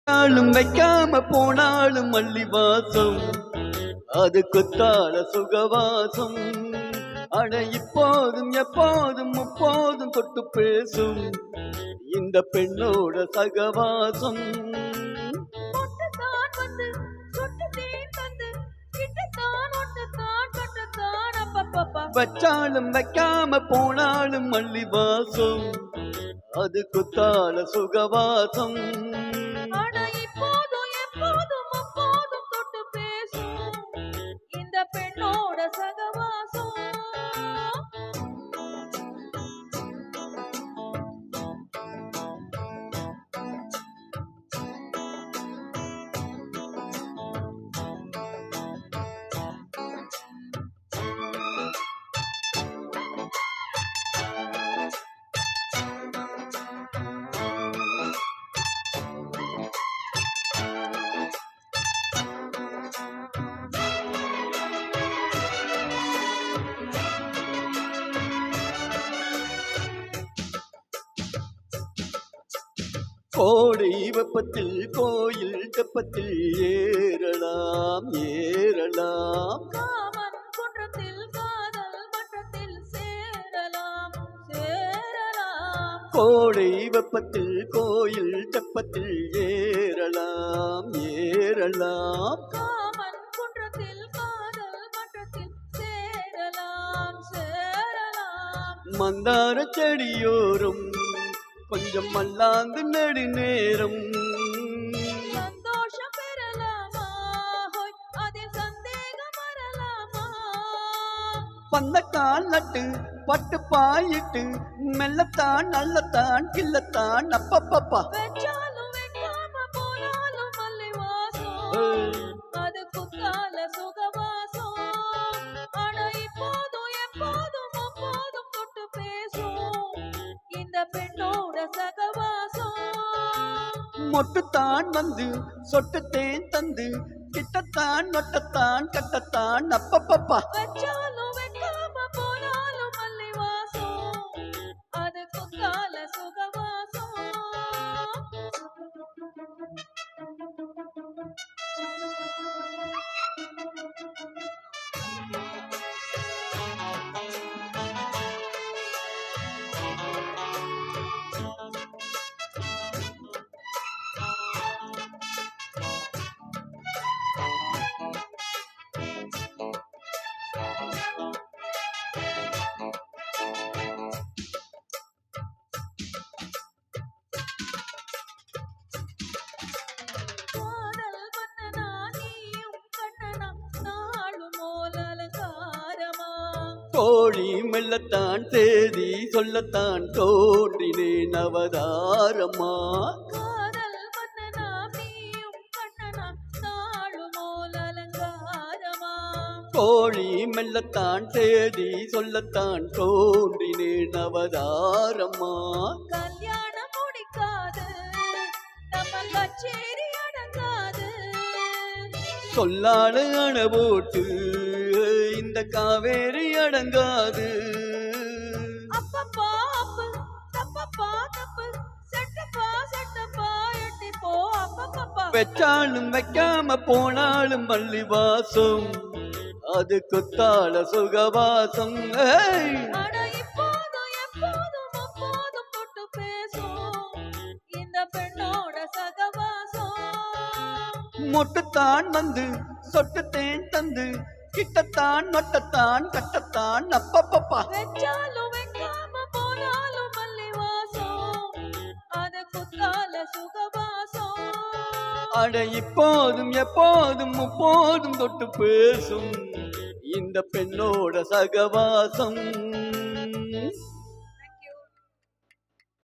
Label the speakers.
Speaker 1: நாளும் வைக்காம போனாலும் மல்லி வாசம் அது குத்தால சுகவாசம். அட இப்போதும் எப்போதும் முப்போதும் தொட்டு பேசும் இந்த பெண்ணோட சகவாசம். வச்சாலும் வைக்காம போனாலும் மல்லி வாசம் அது குத்தால சுகவாசம். கோடை வெப்பத்தில் கோயில் தெப்பத்தில் ஏறலாம் ஏறலாம். கோடை வெப்பத்தில் கோயில் தெப்பத்தில் ஏறலாம் ஏறலாம். மந்தார செடியோரும் கொஞ்சம் மல்லாந்து நடு நேரம்
Speaker 2: சந்தோஷம் பெறலாமா, அதில் சந்தேகம் வரலாமா.
Speaker 1: பந்தக்கால் நட்டு பட்டு பாயிட்டு மெல்லத்தான் நல்லத்தான் கில்லத்தான் அப்பப்பப்பா.
Speaker 2: வெச்சாலும் வைக்காம போனாலும் மல்லி வாசம் அது குத்தால சுகவாசம். ஆனா இப்போதும் எப்போதும் அப்போதும் தொட்டு பேசும் இந்த பெண்ணோட சகவாசம்.
Speaker 1: மொட்டுத்தான் வந்து சொட்டுத்தேன் தந்து கிட்டத்தான் நொட்டத்தான் கட்டத்தான் அப்பப்பப்பா.
Speaker 2: வச்சாலும் வைக்காம போனாலும் மல்லி வாசம் அது குத்தால சுகவாசம்.
Speaker 1: கோழி மெல்லத்தான் தேதி சொல்லத்தான் தோன்றினேன் அவதாரமா. கோழி மெல்லத்தான் தேதி சொல்லத்தான் தோன்றினேன் அவதாரமா.
Speaker 2: கல்யாணம் முடிக்காது நம்ம கச்சேரி அடங்காது.
Speaker 1: சொல்லாடு அண போட்டு இந்த காவேரி அடங்காது.
Speaker 2: அப்பப்பா அப்பு தப்பப்பா தப்பு செட்டப்பா செட்டப்பா எட்டிப்போ அப்பப்பா.
Speaker 1: வெச்சாலும் வைக்காம போனாலும் மல்லி வாசம் அது குத்தால சுகவாசம்.
Speaker 2: ஆனா இப்போதும் எப்போதும் அப்போதும் தொட்டு பேசும் இந்த பெண்ணோட சகவாசம்.
Speaker 1: மொட்டுத்தான் வந்து சொட்டுத்தேன் தந்து கிட்டத்தான் நொட்டத்தான் கட்டத்தான் அப்பப்பப்பா.
Speaker 2: வெச்சாலும் வைக்காம போனாலும் மல்லி வாசம் அது குத்தால சுகவாசம்.
Speaker 1: அட இப்போதும் எப்போதும் முப்போதும் தொட்டு பேசும் இந்த பெண்ணோட சகவாசம்.